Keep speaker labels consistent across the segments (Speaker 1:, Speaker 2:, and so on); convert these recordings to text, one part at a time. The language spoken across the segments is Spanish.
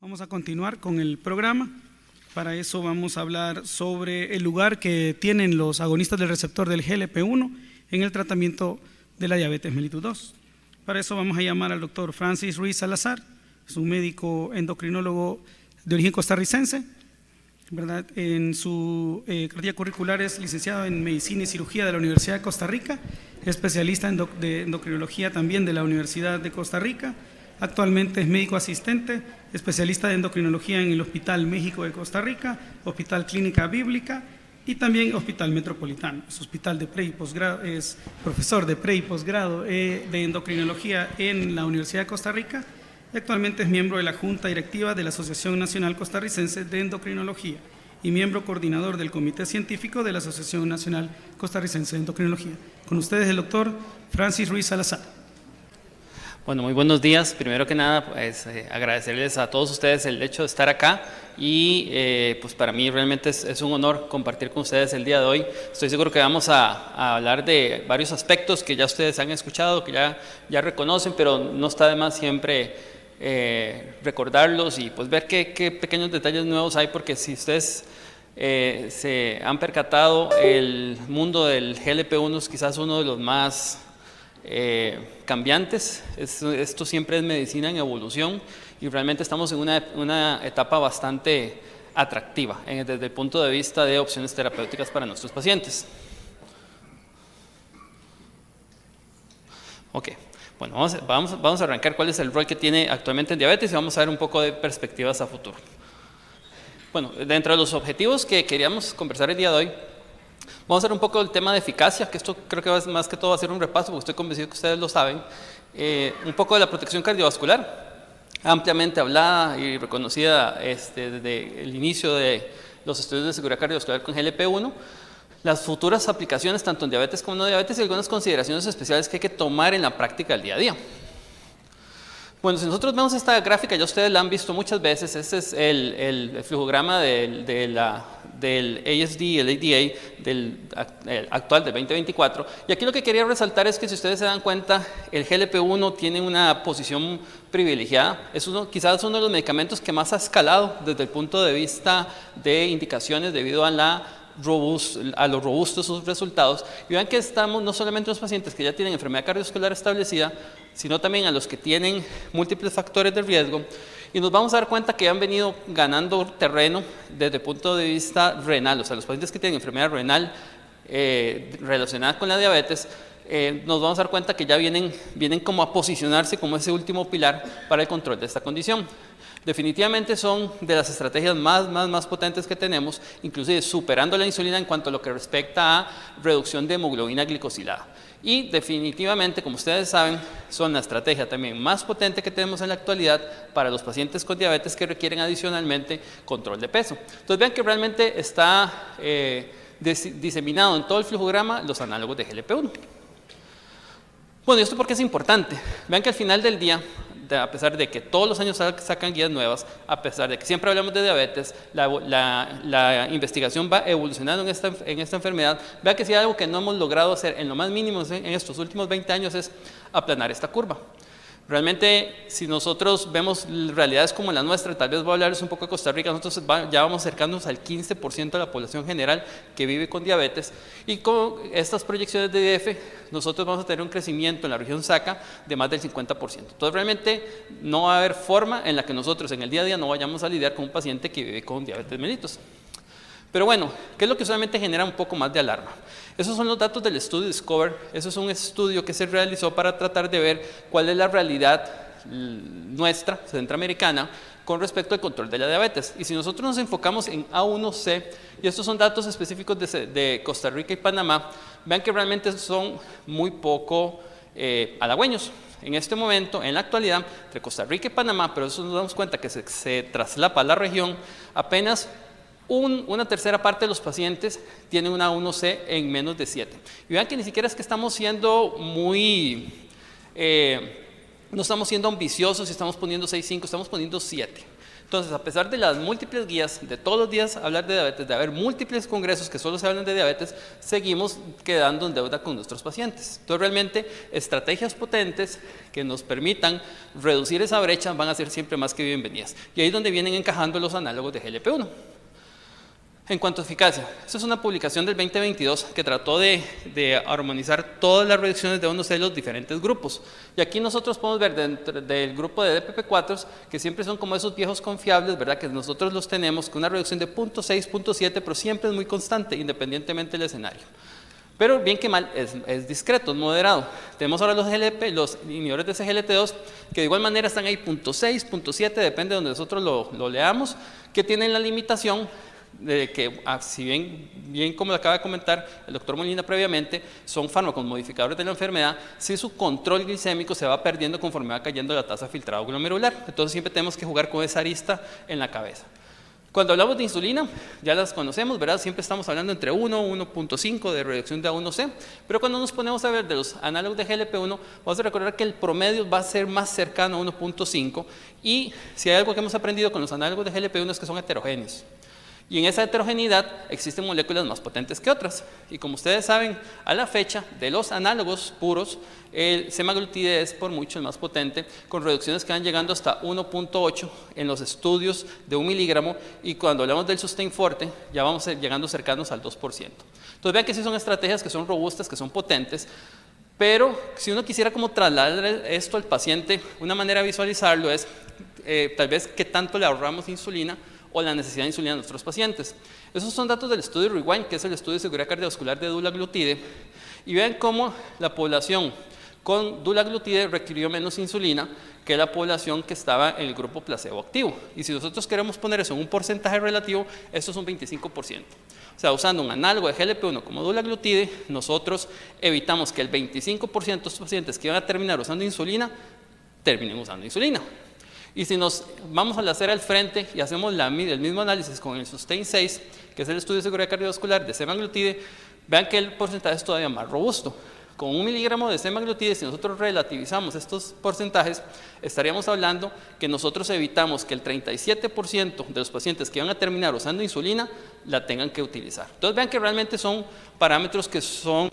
Speaker 1: Vamos a continuar con el programa. Para eso vamos a hablar sobre el lugar que tienen los agonistas del receptor del GLP-1 en el tratamiento de la diabetes mellitus 2. Para eso vamos a llamar al doctor Francis Ruiz Salazar, es un médico endocrinólogo de origen costarricense, ¿verdad? En su cartilla curricular es licenciado en Medicina y Cirugía de la Universidad de Costa Rica, especialista de endocrinología también de la Universidad de Costa Rica. Actualmente es médico asistente, especialista de endocrinología en el Hospital México de Costa Rica, Hospital Clínica Bíblica y también Hospital Metropolitano. Es hospital de pre y posgrado, es profesor de pre y posgrado de endocrinología en la Universidad de Costa Rica y actualmente es miembro de la Junta Directiva de la Asociación Nacional Costarricense de Endocrinología y miembro coordinador del Comité Científico de la Asociación Nacional Costarricense de Endocrinología. Con ustedes el doctor Francis Ruiz Salazar.
Speaker 2: Bueno, muy buenos días. Primero que nada, pues, agradecerles a todos ustedes el hecho de estar acá y pues para mí realmente es un honor compartir con ustedes el día de hoy. Estoy seguro que vamos a hablar de varios aspectos que ya ustedes han escuchado, que ya reconocen, pero no está de más siempre recordarlos y pues ver qué pequeños detalles nuevos hay, porque si ustedes se han percatado, el mundo del GLP-1 es quizás uno de los más cambiantes. Esto siempre es medicina en evolución y realmente estamos en una etapa bastante atractiva desde el punto de vista de opciones terapéuticas para nuestros pacientes. Ok, bueno, vamos a arrancar cuál es el rol que tiene actualmente en diabetes y vamos a ver un poco de perspectivas a futuro. Bueno, dentro de los objetivos que queríamos conversar el día de hoy, vamos a ver un poco del tema de eficacia, que esto creo que más que todo va a ser un repaso, porque estoy convencido que ustedes lo saben. Un poco de la protección cardiovascular, ampliamente hablada y reconocida desde el inicio de los estudios de seguridad cardiovascular con GLP-1. Las futuras aplicaciones, tanto en diabetes como no diabetes, y algunas consideraciones especiales que hay que tomar en la práctica del día a día. Bueno, si nosotros vemos esta gráfica, ya ustedes la han visto muchas veces. Este es el flujograma del ASD y el ADA actual del 2024. Y aquí lo que quería resaltar es que si ustedes se dan cuenta, el GLP-1 tiene una posición privilegiada. Es quizás uno de los medicamentos que más ha escalado desde el punto de vista de indicaciones debido a los robustos sus resultados. Y vean que estamos no solamente en los pacientes que ya tienen enfermedad cardiovascular establecida, sino también a los que tienen múltiples factores de riesgo. Y nos vamos a dar cuenta que han venido ganando terreno desde el punto de vista renal. O sea, los pacientes que tienen enfermedad renal relacionada con la diabetes, nos vamos a dar cuenta que ya vienen como a posicionarse como ese último pilar para el control de esta condición. Definitivamente son de las estrategias más potentes que tenemos, inclusive superando la insulina en cuanto a lo que respecta a reducción de hemoglobina glicosilada. Y definitivamente, como ustedes saben, son la estrategia también más potente que tenemos en la actualidad para los pacientes con diabetes que requieren adicionalmente control de peso. Entonces vean que realmente está diseminado en todo el flujograma los análogos de GLP-1. Bueno, ¿y esto por qué es importante? Vean que al final del día, a pesar de que todos los años sacan guías nuevas, a pesar de que siempre hablamos de diabetes, la investigación va evolucionando en esta enfermedad. Vea que si hay algo que no hemos logrado hacer en lo más mínimo en estos últimos 20 años es aplanar esta curva. Realmente, si nosotros vemos realidades como la nuestra, tal vez voy a hablarles un poco de Costa Rica, nosotros ya vamos acercándonos al 15% de la población general que vive con diabetes, y con estas proyecciones de IDF, nosotros vamos a tener un crecimiento en la región SACA de más del 50%. Entonces, realmente no va a haber forma en la que nosotros en el día a día no vayamos a lidiar con un paciente que vive con diabetes mellitus. Pero bueno, ¿qué es lo que usualmente genera un poco más de alarma? Esos son los datos del estudio Discover. Eso es un estudio que se realizó para tratar de ver cuál es la realidad nuestra, centroamericana, con respecto al control de la diabetes. Y si nosotros nos enfocamos en A1C, y estos son datos específicos de Costa Rica y Panamá, vean que realmente son muy poco halagüeños. En este momento, en la actualidad, entre Costa Rica y Panamá, pero eso nos damos cuenta que se traslapa a la región, apenas una tercera parte de los pacientes tienen una A1C en menos de 7. Y vean que ni siquiera es que estamos siendo no estamos siendo ambiciosos y estamos poniendo 6.5, estamos poniendo 7. Entonces, a pesar de las múltiples guías, de todos los días hablar de diabetes, de haber múltiples congresos que solo se hablan de diabetes, seguimos quedando en deuda con nuestros pacientes. Entonces, realmente, estrategias potentes que nos permitan reducir esa brecha van a ser siempre más que bienvenidas. Y ahí es donde vienen encajando los análogos de GLP-1. En cuanto a eficacia, esta es una publicación del 2022 que trató de armonizar todas las reducciones de A1C de los diferentes grupos. Y aquí nosotros podemos ver dentro del grupo de DPP4, que siempre son como esos viejos confiables, ¿verdad? Que nosotros los tenemos con una reducción de 0.6, 0.7, pero siempre es muy constante, independientemente del escenario. Pero bien que mal, es discreto, es moderado. Tenemos ahora los inhibidores de SGLT2, que de igual manera están ahí 0.6, 0.7, depende de donde nosotros lo leamos, que tienen la limitación de que, si bien como lo acaba de comentar el doctor Molina previamente, son fármacos modificadores de la enfermedad, si su control glicémico se va perdiendo conforme va cayendo la tasa filtrado glomerular. Entonces siempre tenemos que jugar con esa arista en la cabeza. Cuando hablamos de insulina, ya las conocemos, ¿verdad? Siempre estamos hablando entre 1 y 1.5 de reducción de A1C, pero cuando nos ponemos a ver de los análogos de GLP-1, vamos a recordar que el promedio va a ser más cercano a 1.5, y si hay algo que hemos aprendido con los análogos de GLP-1 es que son heterogéneos. Y en esa heterogeneidad existen moléculas más potentes que otras. Y como ustedes saben, a la fecha, de los análogos puros, el semaglutide es por mucho el más potente, con reducciones que van llegando hasta 1.8 en los estudios de 1 miligramo, y cuando hablamos del Sustain Forte, ya vamos llegando cercanos al 2%. Entonces vean que sí son estrategias que son robustas, que son potentes, pero si uno quisiera como trasladar esto al paciente, una manera de visualizarlo es tal vez qué tanto le ahorramos insulina o la necesidad de insulina a nuestros pacientes. Esos son datos del estudio REWIND, que es el estudio de seguridad cardiovascular de dulaglutide, y vean cómo la población con dulaglutide requirió menos insulina que la población que estaba en el grupo placebo activo. Y si nosotros queremos poner eso en un porcentaje relativo, eso es un 25%. O sea, usando un análogo de GLP-1 como dulaglutide, nosotros evitamos que el 25% de los pacientes que iban a terminar usando insulina, terminen usando insulina. Y si nos vamos a la acera al frente y hacemos el mismo análisis con el Sustain 6, que es el estudio de seguridad cardiovascular de semaglutide, vean que el porcentaje es todavía más robusto. Con 1 miligramo de semaglutide, si nosotros relativizamos estos porcentajes, estaríamos hablando que nosotros evitamos que el 37% de los pacientes que van a terminar usando insulina la tengan que utilizar. Entonces vean que realmente son parámetros que son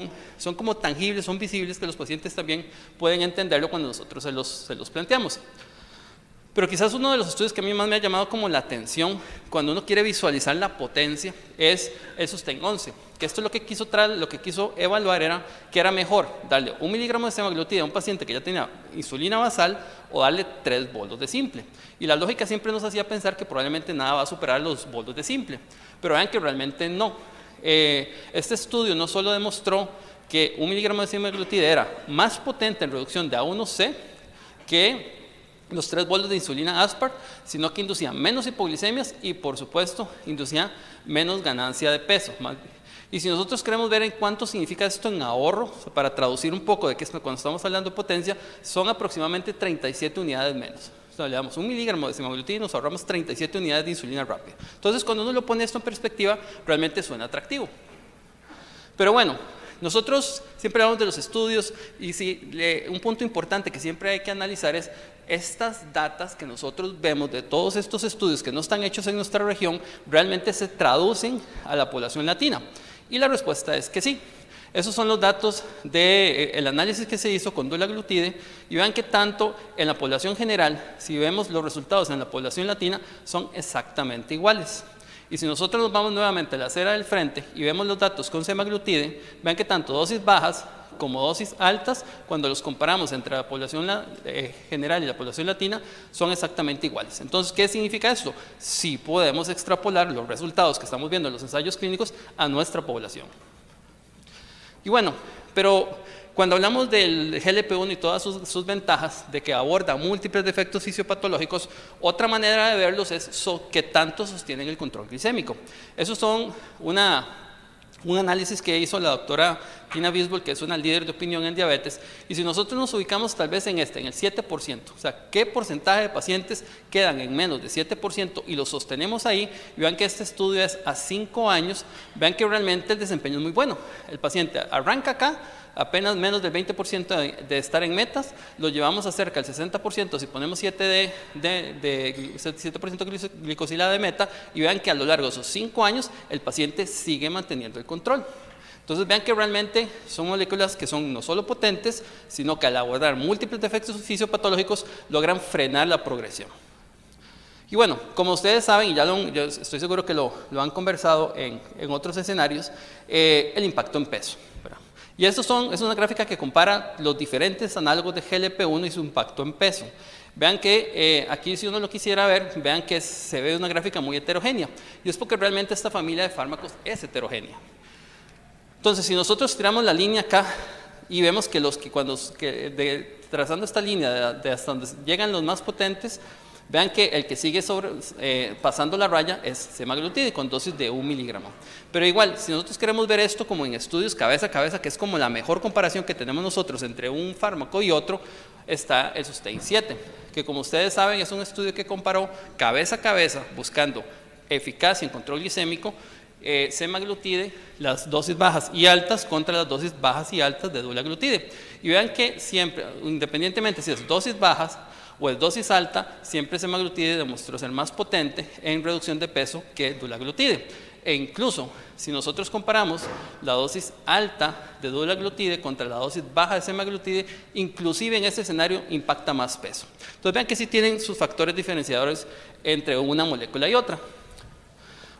Speaker 2: como tangibles, son visibles, que los pacientes también pueden entenderlo cuando nosotros se los planteamos. Pero quizás uno de los estudios que a mí más me ha llamado como la atención cuando uno quiere visualizar la potencia es el Sustain 11, que esto lo que quiso evaluar era que era mejor darle 1 miligramo de semaglutide a un paciente que ya tenía insulina basal o darle 3 bolos de simple. Y la lógica siempre nos hacía pensar que probablemente nada va a superar los bolos de simple, pero vean que realmente no. Este estudio no solo demostró que 1 miligramo de semaglutide era más potente en reducción de A1C que los 3 bolos de insulina aspart, sino que inducía menos hipoglicemias y, por supuesto, inducía menos ganancia de peso. Y si nosotros queremos ver en cuánto significa esto en ahorro, para traducir un poco de que cuando estamos hablando de potencia, son aproximadamente 37 unidades menos. O sea, le damos 1 miligramo de semaglutide y nos ahorramos 37 unidades de insulina rápida. Entonces, cuando uno lo pone esto en perspectiva, realmente suena atractivo. Pero bueno, nosotros siempre hablamos de los estudios y un punto importante que siempre hay que analizar es estas datas que nosotros vemos de todos estos estudios que no están hechos en nuestra región, ¿realmente se traducen a la población latina? Y la respuesta es que sí. Esos son los datos del análisis que se hizo con dulaglutide, y vean que tanto en la población general, si vemos los resultados en la población latina, son exactamente iguales. Y si nosotros nos vamos nuevamente a la acera del frente y vemos los datos con semaglutide, vean que tanto dosis bajas como dosis altas, cuando los comparamos entre la población general y la población latina, son exactamente iguales. Entonces, ¿qué significa esto? Sí podemos extrapolar los resultados que estamos viendo en los ensayos clínicos a nuestra población. Y bueno, pero cuando hablamos del GLP-1 y todas sus ventajas, de que aborda múltiples defectos fisiopatológicos, otra manera de verlos es qué tanto sostienen el control glicémico. Esos son un análisis que hizo la doctora Tina Bisbal, que es una líder de opinión en diabetes, y si nosotros nos ubicamos tal vez en el 7%, o sea, ¿qué porcentaje de pacientes quedan en menos de 7% y los sostenemos ahí? Y vean que este estudio es a 5 años, vean que realmente el desempeño es muy bueno. El paciente arranca acá, apenas menos del 20% de estar en metas, lo llevamos a cerca del 60% si ponemos 7% glicosilada de meta, y vean que a lo largo de esos 5 años el paciente sigue manteniendo el control. Entonces vean que realmente son moléculas que son no solo potentes, sino que al abordar múltiples defectos fisiopatológicos logran frenar la progresión. Y bueno, como ustedes saben, y yo estoy seguro que lo han conversado en otros escenarios, el impacto en peso, ¿verdad? Y es una gráfica que compara los diferentes análogos de GLP-1 y su impacto en peso. Vean que aquí, si uno lo quisiera ver, vean que se ve una gráfica muy heterogénea, y es porque realmente esta familia de fármacos es heterogénea. Entonces, si nosotros tiramos la línea acá y vemos que trazando esta línea de hasta donde llegan los más potentes, vean que el que sigue pasando la raya es semaglutide con dosis de 1 miligramo. Pero igual, si nosotros queremos ver esto como en estudios cabeza a cabeza, que es como la mejor comparación que tenemos nosotros entre un fármaco y otro, está el Sustain 7, que como ustedes saben es un estudio que comparó cabeza a cabeza, buscando eficacia en control glicémico, semaglutide, las dosis bajas y altas contra las dosis bajas y altas de dulaglutide. Y vean que siempre, independientemente si es dosis bajas o es dosis alta, siempre semaglutide demostró ser más potente en reducción de peso que dulaglutide. E incluso, si nosotros comparamos la dosis alta de dulaglutide contra la dosis baja de semaglutide, inclusive en este escenario impacta más peso. Entonces vean que sí tienen sus factores diferenciadores entre una molécula y otra.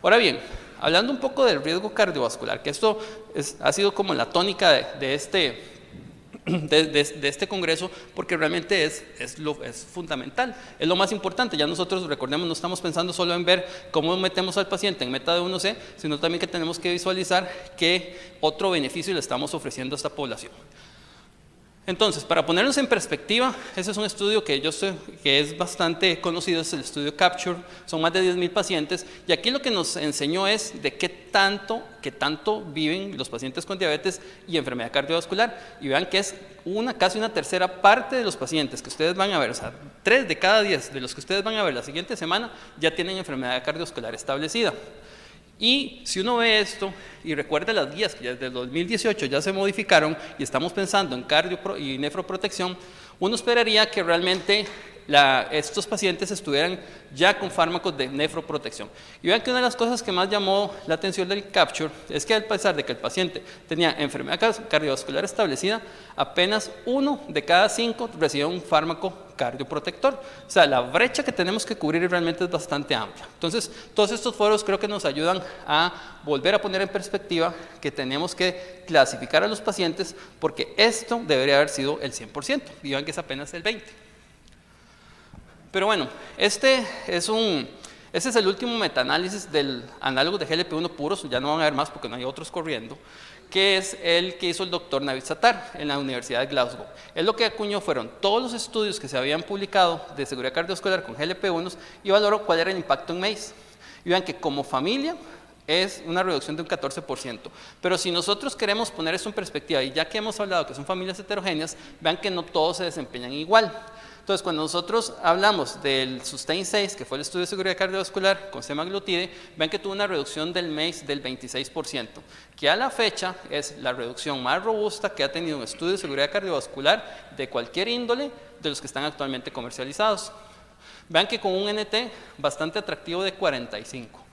Speaker 2: Ahora bien, hablando un poco del riesgo cardiovascular, que esto ha sido como la tónica de este congreso, porque realmente es fundamental, es lo más importante. Ya nosotros, recordemos, no estamos pensando solo en ver cómo metemos al paciente en meta de 1C, sino también que tenemos que visualizar qué otro beneficio le estamos ofreciendo a esta población. Entonces, para ponernos en perspectiva, ese es un estudio que es bastante conocido, es el estudio Capture, son más de 10,000 pacientes, y aquí lo que nos enseñó es de qué tanto viven los pacientes con diabetes y enfermedad cardiovascular, y vean que es casi una tercera parte de los pacientes que ustedes van a ver, o sea, 3 de cada 10 de los que ustedes van a ver la siguiente semana ya tienen enfermedad cardiovascular establecida. Y si uno ve esto y recuerda las guías que desde el 2018 ya se modificaron y estamos pensando en cardio y nefroprotección, uno esperaría que realmente estos pacientes estuvieran ya con fármacos de nefroprotección. Y vean que una de las cosas que más llamó la atención del Capture es que, a pesar de que el paciente tenía enfermedad cardiovascular establecida, apenas 1 de cada 5 recibía un fármaco cardioprotector. O sea, la brecha que tenemos que cubrir realmente es bastante amplia. Entonces, todos estos foros creo que nos ayudan a volver a poner en perspectiva que tenemos que clasificar a los pacientes, porque esto debería haber sido el 100%, y vean que es apenas el 20%. Pero bueno, este es el último metaanálisis del análogo de GLP-1 puros, ya no van a ver más porque no hay otros corriendo, que es el que hizo el doctor Navid Sattar en la Universidad de Glasgow. Él lo que acuñó fueron todos los estudios que se habían publicado de seguridad cardiovascular con GLP-1 y valoró cuál era el impacto en MACE. Y vean que como familia es una reducción de un 14%. Pero si nosotros queremos poner eso en perspectiva, y ya que hemos hablado que son familias heterogéneas, vean que no todos se desempeñan igual. Entonces, cuando nosotros hablamos del Sustain 6, que fue el estudio de seguridad cardiovascular con semaglutide, ven que tuvo una reducción del MACE del 26%, que a la fecha es la reducción más robusta que ha tenido un estudio de seguridad cardiovascular de cualquier índole de los que están actualmente comercializados. Vean que con un NT bastante atractivo de 45.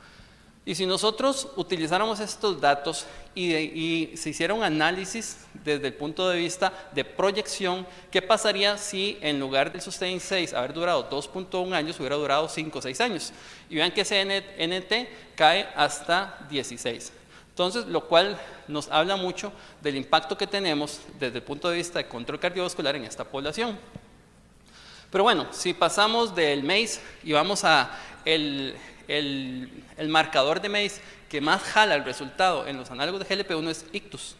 Speaker 2: Y si nosotros utilizáramos estos datos y se hiciera un análisis desde el punto de vista de proyección, ¿qué pasaría si en lugar del Sustain 6 haber durado 2.1 años, hubiera durado 5 o 6 años? Y vean que ese NT cae hasta 16. Entonces, lo cual nos habla mucho del impacto que tenemos desde el punto de vista de control cardiovascular en esta población. Pero bueno, si pasamos del MACE y vamos a el marcador de MACE que más jala el resultado en los análogos de GLP-1 es ictus.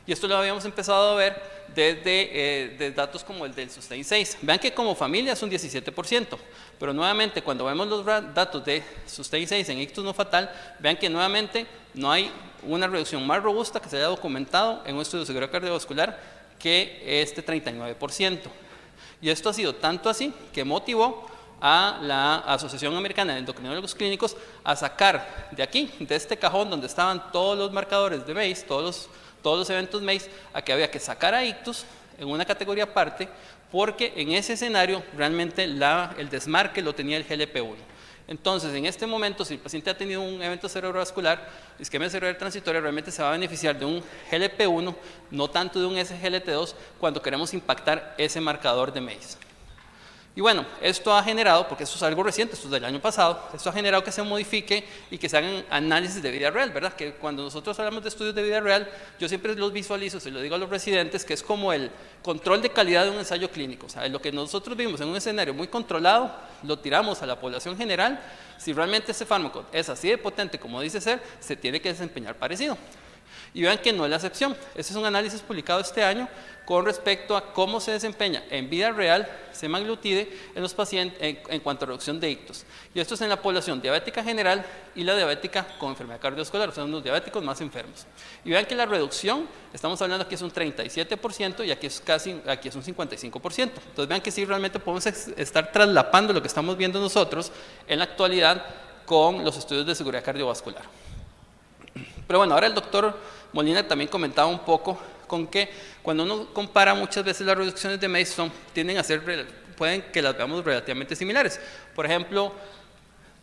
Speaker 2: Y esto lo habíamos empezado a ver desde datos como el del Sustain 6. Vean que como familia es un 17%, pero nuevamente cuando vemos los datos de Sustain 6 en ictus no fatal, vean que nuevamente no hay una reducción más robusta que se haya documentado en un estudio de seguridad cardiovascular que este 39%. Y esto ha sido tanto así que motivó a la Asociación Americana de Endocrinólogos Clínicos a sacar de aquí, de este cajón donde estaban todos los marcadores de MACE, todos todos los eventos MACE a que había que sacar a ictus en una categoría aparte, porque en ese escenario realmente el desmarque lo tenía el GLP-1. Entonces, en este momento, si el paciente ha tenido un evento cerebrovascular, isquemia cerebral transitoria, realmente se va a beneficiar de un GLP-1, no tanto de un SGLT2, cuando queremos impactar ese marcador de MACE. Y bueno, esto ha generado, porque esto es algo reciente, esto es del año pasado, esto ha generado que se modifique y que se hagan análisis de vida real, ¿verdad? Que cuando nosotros hablamos de estudios de vida real, yo siempre los visualizo, se lo digo a los residentes, que es como el control de calidad de un ensayo clínico. O sea, lo que nosotros vimos en un escenario muy controlado, lo tiramos a la población general. Si realmente ese fármaco es así de potente como dice ser, se tiene que desempeñar parecido. Y vean que no es la excepción. Este es un análisis publicado este año con respecto a cómo se desempeña en vida real semaglutide en los pacientes en cuanto a reducción de ictus. Y esto es en la población diabética general y la diabética con enfermedad cardiovascular, o sea, los diabéticos más enfermos. Y vean que la reducción, estamos hablando aquí es un 37% y aquí es un 55%. Entonces vean que sí realmente podemos estar traslapando lo que estamos viendo nosotros en la actualidad con los estudios de seguridad cardiovascular. Pero bueno, ahora el doctor Molina también comentaba un poco con que cuando uno compara muchas veces las reducciones de MACE tienden a ser, pueden que las veamos relativamente similares. Por ejemplo,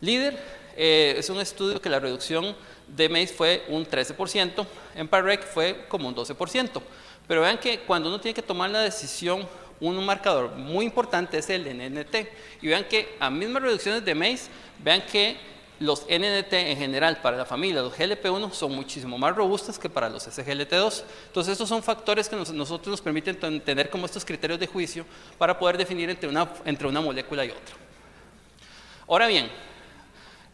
Speaker 2: LEADER es un estudio que la reducción de MACE fue un 13%, en PAREC fue como un 12%. Pero vean que cuando uno tiene que tomar la decisión, un marcador muy importante es el NNT. Y vean que a mismas reducciones de MACE, vean que los NNT en general para la familia, los GLP-1, son muchísimo más robustas que para los SGLT2. Entonces, estos son factores que nosotros nos permiten tener como estos criterios de juicio para poder definir entre una molécula y otra. Ahora bien,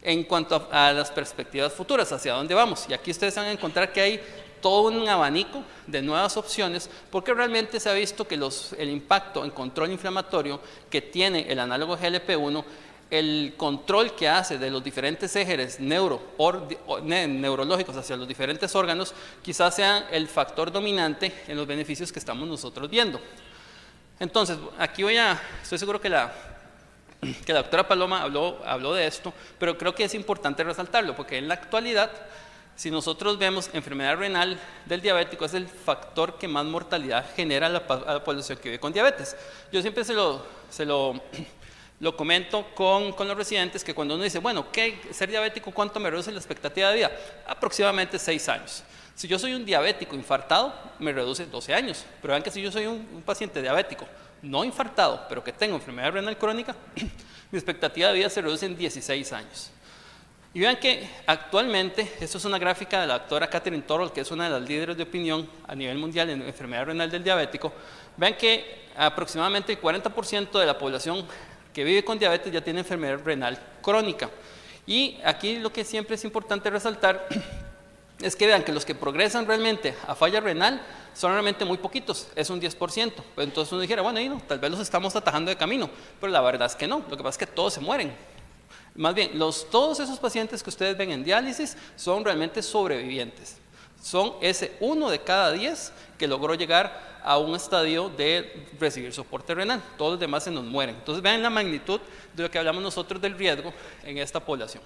Speaker 2: en cuanto a las perspectivas futuras, ¿hacia dónde vamos? Y aquí ustedes van a encontrar que hay todo un abanico de nuevas opciones, porque realmente se ha visto que el impacto en control inflamatorio que tiene el análogo GLP-1, el control que hace de los diferentes ejes neurológicos hacia los diferentes órganos, quizás sea el factor dominante en los beneficios que estamos nosotros viendo. Entonces, aquí estoy seguro que la doctora Paloma habló de esto, pero creo que es importante resaltarlo, porque en la actualidad, si nosotros vemos enfermedad renal del diabético, es el factor que más mortalidad genera a la población que vive con diabetes. Yo siempre se lo comento con los residentes, que cuando uno dice, bueno, ¿qué ser diabético cuánto me reduce la expectativa de vida? Aproximadamente 6 años. Si yo soy un diabético infartado, me reduce 12 años. Pero vean que si yo soy un paciente diabético no infartado, pero que tengo enfermedad renal crónica, mi expectativa de vida se reduce en 16 años. Y vean que actualmente, esto es una gráfica de la doctora Catherine Torrell, que es una de las líderes de opinión a nivel mundial en enfermedad renal del diabético. Vean que aproximadamente el 40% de la población que vive con diabetes ya tiene enfermedad renal crónica. Y aquí lo que siempre es importante resaltar es que vean que los que progresan realmente a falla renal son realmente muy poquitos, es un 10%. Pues entonces uno dijera, bueno, tal vez los estamos atajando de camino, pero la verdad es que no, lo que pasa es que todos se mueren. Más bien, todos esos pacientes que ustedes ven en diálisis son realmente sobrevivientes. Son ese 1 de cada 10 que logró llegar a un estadio de recibir soporte renal. Todos los demás se nos mueren. Entonces vean la magnitud de lo que hablamos nosotros del riesgo en esta población.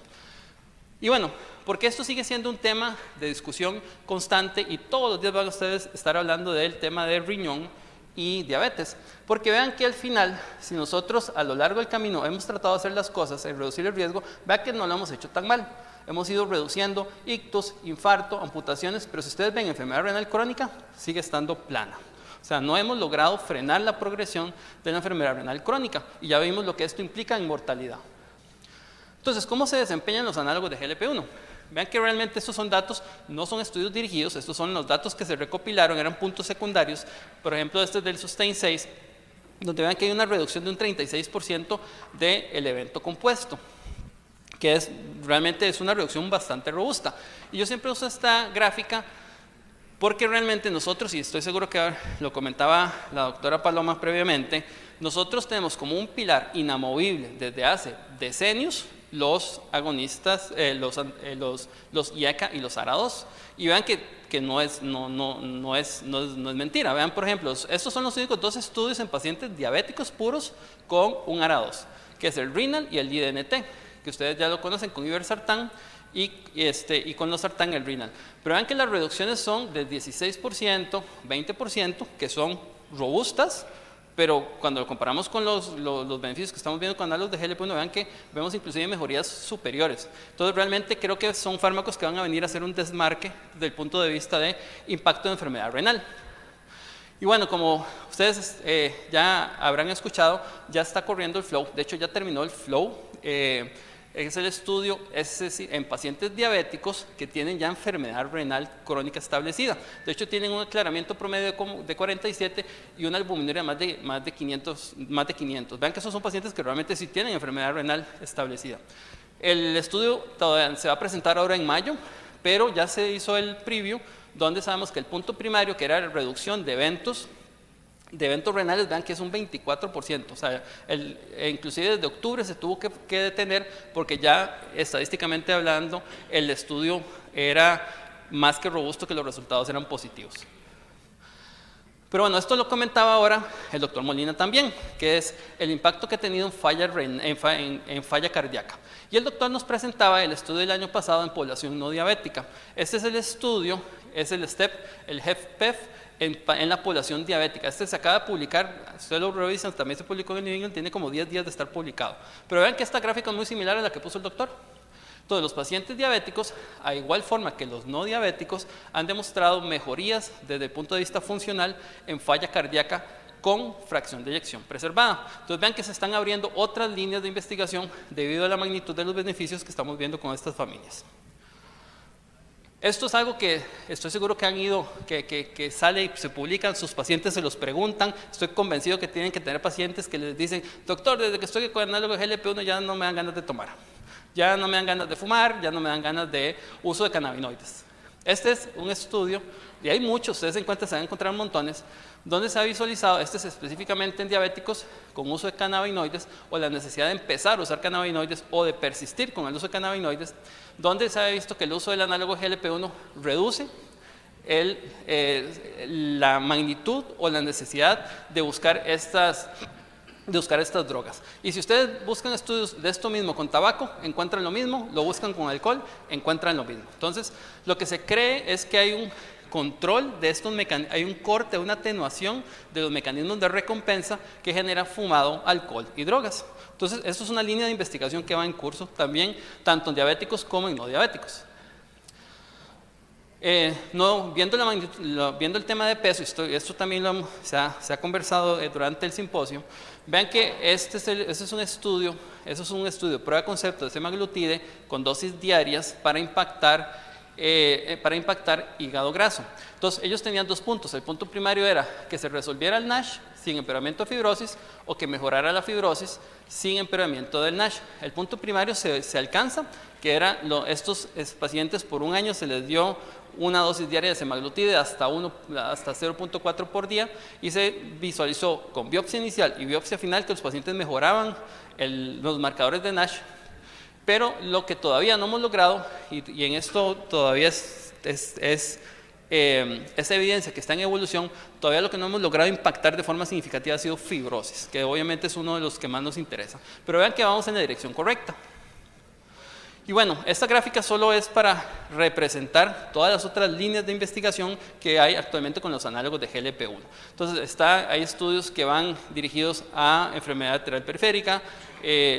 Speaker 2: Y bueno, porque esto sigue siendo un tema de discusión constante y todos los días van a ustedes estar hablando del tema de riñón y diabetes. Porque vean que al final, si nosotros a lo largo del camino hemos tratado de hacer las cosas en reducir el riesgo, vean que no lo hemos hecho tan mal. Hemos ido reduciendo ictus, infarto, amputaciones, pero si ustedes ven enfermedad renal crónica, sigue estando plana. O sea, no hemos logrado frenar la progresión de la enfermedad renal crónica y ya vimos lo que esto implica en mortalidad. Entonces, ¿cómo se desempeñan los análogos de GLP-1? Vean que realmente estos son datos, no son estudios dirigidos, estos son los datos que se recopilaron, eran puntos secundarios. Por ejemplo, este es del SUSTAIN 6, donde vean que hay una reducción de un 36% del evento compuesto, que realmente es una reducción bastante robusta. Y yo siempre uso esta gráfica porque realmente nosotros, y estoy seguro que lo comentaba la doctora Paloma previamente, nosotros tenemos como un pilar inamovible desde hace decenios los agonistas, los IECA y los ARA2. Y vean que no es mentira. Vean, por ejemplo, estos son los únicos 2 estudios en pacientes diabéticos puros con un ARA2, que es el RENAL y el IDNT, que ustedes ya lo conocen con iversartán y con losartán el renal. Pero vean que las reducciones son de 16%, 20%, que son robustas, pero cuando lo comparamos con los beneficios que estamos viendo con análogos de GLP-1, vean que vemos inclusive mejorías superiores. Entonces realmente creo que son fármacos que van a venir a hacer un desmarque desde el punto de vista de impacto de enfermedad renal. Y bueno, como ustedes ya habrán escuchado, ya está corriendo el FLOW. De hecho, ya terminó el FLOW. Es el estudio en pacientes diabéticos que tienen ya enfermedad renal crónica establecida. De hecho, tienen un aclaramiento promedio de 47 y una albuminuria más de 500. Vean que esos son pacientes que realmente sí tienen enfermedad renal establecida. El estudio todavía se va a presentar ahora en mayo, pero ya se hizo el preview, donde sabemos que el punto primario, que era la reducción de eventos renales, vean que es un 24%, o sea, inclusive desde octubre se tuvo que detener porque ya estadísticamente hablando el estudio era más que robusto, que los resultados eran positivos. Pero bueno, esto lo comentaba ahora el doctor Molina también, que es el impacto que ha tenido en falla cardíaca. Y el doctor nos presentaba el estudio del año pasado en población no diabética. Este es el estudio, es el STEP, el HFpEF, en la población diabética. Este se acaba de publicar, ustedes lo revisan, también se publicó en el New England, tiene como 10 días de estar publicado. Pero vean que esta gráfica es muy similar a la que puso el doctor. Entonces, los pacientes diabéticos, a igual forma que los no diabéticos, han demostrado mejorías desde el punto de vista funcional en falla cardíaca con fracción de eyección preservada. Entonces, vean que se están abriendo otras líneas de investigación debido a la magnitud de los beneficios que estamos viendo con estas familias. Esto es algo que estoy seguro que han ido, que sale y se publican, sus pacientes se los preguntan. Estoy convencido que tienen que tener pacientes que les dicen: doctor, desde que estoy con análogo de GLP-1 ya no me dan ganas de tomar, ya no me dan ganas de fumar, ya no me dan ganas de uso de cannabinoides. Este es un estudio, y hay muchos, ustedes se van a encontrar montones, donde se ha visualizado, este es específicamente en diabéticos con uso de cannabinoides o la necesidad de empezar a usar cannabinoides o de persistir con el uso de cannabinoides, donde se ha visto que el uso del análogo GLP-1 reduce la magnitud o la necesidad de buscar estas drogas. Y si ustedes buscan estudios de esto mismo con tabaco, encuentran lo mismo, lo buscan con alcohol, encuentran lo mismo. Entonces, lo que se cree es que hay un control de estos mecanismos, hay un corte, una atenuación de los mecanismos de recompensa que genera fumado, alcohol y drogas. Entonces, esto es una línea de investigación que va en curso también, tanto en diabéticos como en no diabéticos. Viendo el tema de peso, esto también se ha conversado durante el simposio. Vean que ese es un estudio prueba de concepto de semaglutide con dosis diarias para impactar hígado graso. Entonces, ellos tenían dos puntos. El punto primario era que se resolviera el NASH sin empeoramiento de fibrosis o que mejorara la fibrosis sin empeoramiento del NASH. El punto primario se alcanza, que era estos pacientes por un año se les dio una dosis diaria de semaglutide hasta 0.4 por día y se visualizó con biopsia inicial y biopsia final que los pacientes mejoraban los marcadores de NASH. Pero lo que todavía no hemos logrado, y en esto todavía es evidencia que está en evolución, todavía lo que no hemos logrado impactar de forma significativa ha sido fibrosis, que obviamente es uno de los que más nos interesa. Pero vean que vamos en la dirección correcta. Y bueno, esta gráfica solo es para representar todas las otras líneas de investigación que hay actualmente con los análogos de GLP-1. Entonces, hay estudios que van dirigidos a enfermedad arterial periférica,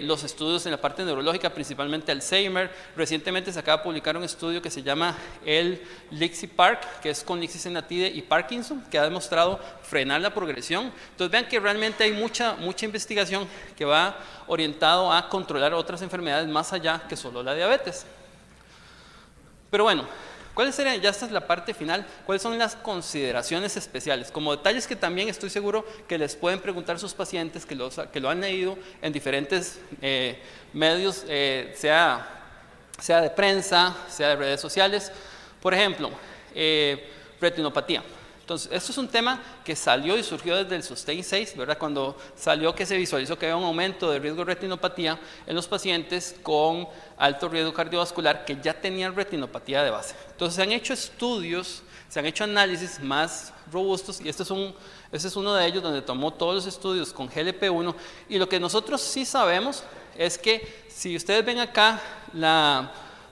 Speaker 2: los estudios en la parte neurológica, principalmente Alzheimer. Recientemente se acaba de publicar un estudio que se llama el LIXI-PARC, que es con lixisenatide y Parkinson, que ha demostrado frenar la progresión. Entonces, vean que realmente hay mucha investigación que va orientado a controlar otras enfermedades más allá que solo la diabetes. Pero bueno, ¿cuáles serían? Ya esta es la parte final. ¿Cuáles son las consideraciones especiales? Como detalles que también estoy seguro que les pueden preguntar sus pacientes que lo han leído en diferentes medios, sea de prensa, sea de redes sociales. Por ejemplo, retinopatía. Entonces, esto es un tema que salió y surgió desde el SUSTAIN 6, ¿verdad? Cuando salió que se visualizó que había un aumento de riesgo de retinopatía en los pacientes con alto riesgo cardiovascular que ya tenían retinopatía de base. Entonces, se han hecho estudios, se han hecho análisis más robustos y este es uno de ellos donde tomó todos los estudios con GLP-1 y lo que nosotros sí sabemos es que si ustedes ven acá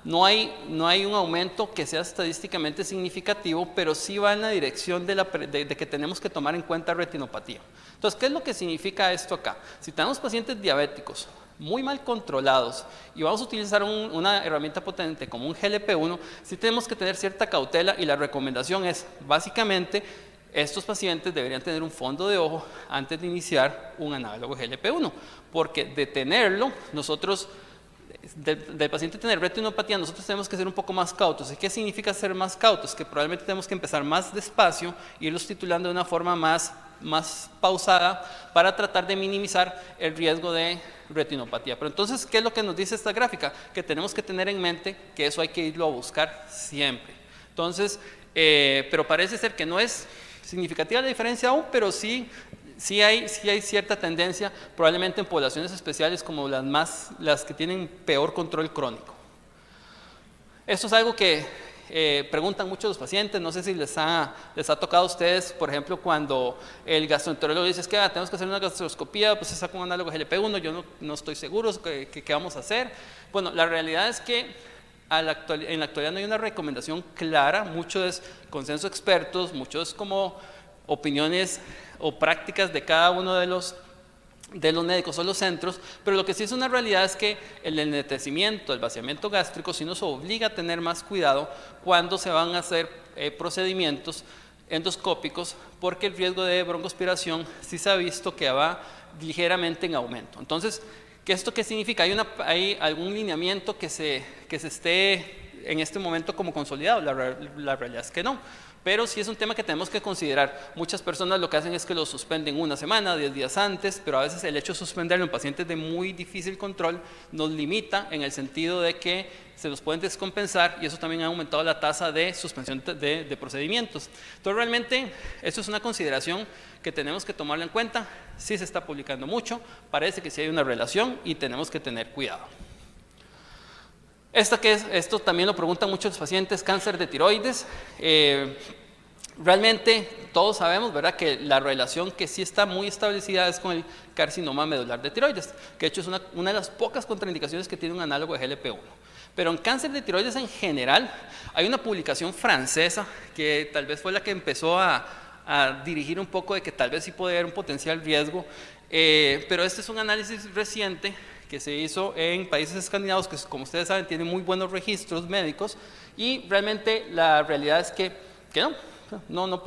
Speaker 2: no hay un aumento que sea estadísticamente significativo, pero sí va en la dirección de que tenemos que tomar en cuenta retinopatía. Entonces, ¿qué es lo que significa esto acá? Si tenemos pacientes diabéticos muy mal controlados y vamos a utilizar una herramienta potente como un GLP-1, sí tenemos que tener cierta cautela, y la recomendación es, básicamente, estos pacientes deberían tener un fondo de ojo antes de iniciar un análogo GLP-1, porque de tenerlo, nosotros, del paciente tener retinopatía, nosotros tenemos que ser un poco más cautos. ¿Y qué significa ser más cautos? Que probablemente tenemos que empezar más despacio, irlos titulando de una forma más pausada para tratar de minimizar el riesgo de retinopatía. Pero entonces, ¿qué es lo que nos dice esta gráfica? Que tenemos que tener en mente que eso hay que irlo a buscar siempre. Entonces, pero parece ser que no es significativa la diferencia aún, pero sí hay cierta tendencia, probablemente en poblaciones especiales como las que tienen peor control crónico. Esto es algo que preguntan muchos los pacientes, no sé si les ha tocado a ustedes, por ejemplo, cuando el gastroenterólogo dice que tenemos que hacer una gastroscopía, pues se saca un análogo GLP-1, yo no estoy seguro qué vamos a hacer. Bueno, la realidad es que en la actualidad no hay una recomendación clara, mucho es consenso de expertos, mucho es como opiniones o prácticas de cada uno de los médicos o los centros, pero lo que sí es una realidad es que el ennetecimiento, el vaciamiento gástrico sí nos obliga a tener más cuidado cuando se van a hacer procedimientos endoscópicos, porque el riesgo de broncoaspiración sí se ha visto que va ligeramente en aumento. Entonces, ¿esto qué significa? ¿Hay algún lineamiento que se esté en este momento como consolidado? La realidad es que no. Pero sí es un tema que tenemos que considerar. Muchas personas lo que hacen es que lo suspenden una semana, 10 días antes, pero a veces el hecho de suspenderlo en pacientes de muy difícil control nos limita en el sentido de que se los pueden descompensar, y eso también ha aumentado la tasa de suspensión de procedimientos. Entonces, realmente, esto es una consideración que tenemos que tomarla en cuenta. Sí se está publicando mucho, parece que sí hay una relación y tenemos que tener cuidado. Esto también lo preguntan muchos pacientes, cáncer de tiroides. Realmente todos sabemos, ¿verdad?, que la relación que sí está muy establecida es con el carcinoma medular de tiroides, que de hecho es una de las pocas contraindicaciones que tiene un análogo de GLP-1. Pero en cáncer de tiroides en general, hay una publicación francesa que tal vez fue la que empezó a dirigir un poco de que tal vez sí puede haber un potencial riesgo, pero este es un análisis reciente que se hizo en países escandinavos, que como ustedes saben tienen muy buenos registros médicos, y realmente la realidad es que no,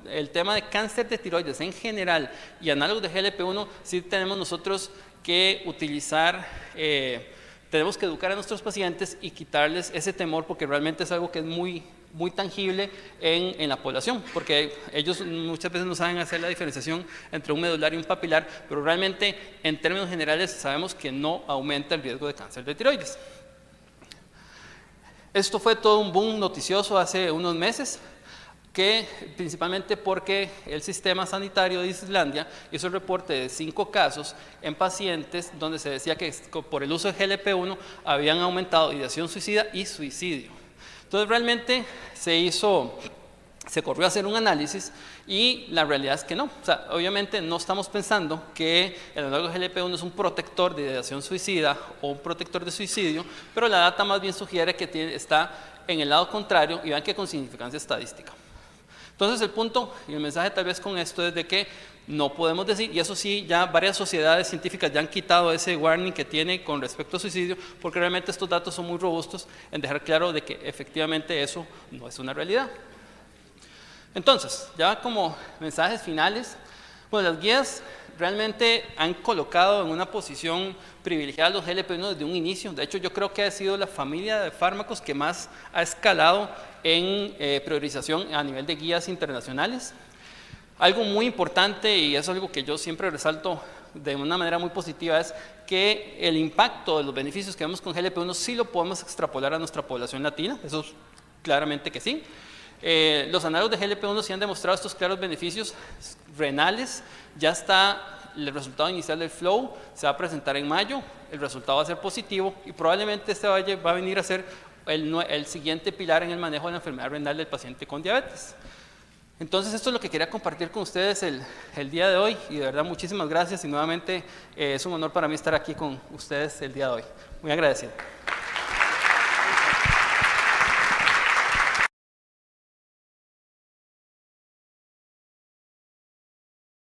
Speaker 2: el tema de cáncer de tiroides en general y análogos de GLP-1 sí tenemos nosotros que utilizar, tenemos que educar a nuestros pacientes y quitarles ese temor, porque realmente es algo que es muy tangible en la población, porque ellos muchas veces no saben hacer la diferenciación entre un medular y un papilar, pero realmente en términos generales sabemos que no aumenta el riesgo de cáncer de tiroides. Esto fue todo un boom noticioso hace unos meses, que principalmente porque el sistema sanitario de Islandia hizo el reporte de 5 casos en pacientes donde se decía que por el uso de GLP-1 habían aumentado ideación suicida y suicidio. Entonces realmente se corrió a hacer un análisis, y la realidad es que no. O sea, obviamente no estamos pensando que el análogo GLP-1 es un protector de ideación suicida o un protector de suicidio, pero la data más bien sugiere que está en el lado contrario, y vean que con significancia estadística. Entonces el punto y el mensaje tal vez con esto es de que no podemos decir, y eso sí, ya varias sociedades científicas ya han quitado ese warning que tiene con respecto al suicidio, porque realmente estos datos son muy robustos en dejar claro de que efectivamente eso no es una realidad. Entonces, ya como mensajes finales, pues las guías realmente han colocado en una posición privilegiada los GLP-1 desde un inicio. De hecho, yo creo que ha sido la familia de fármacos que más ha escalado en priorización a nivel de guías internacionales. Algo muy importante, y es algo que yo siempre resalto de una manera muy positiva, es que el impacto de los beneficios que vemos con GLP-1 sí lo podemos extrapolar a nuestra población latina, eso claramente que sí. Los análogos de GLP-1 sí han demostrado estos claros beneficios renales. Ya está el resultado inicial del FLOW, se va a presentar en mayo, el resultado va a ser positivo, y probablemente este va a venir a ser el siguiente pilar en el manejo de la enfermedad renal del paciente con diabetes. Entonces, esto es lo que quería compartir con ustedes el día de hoy, y de verdad muchísimas gracias, y nuevamente es un honor para mí estar aquí con ustedes el día de hoy. Muy agradecido.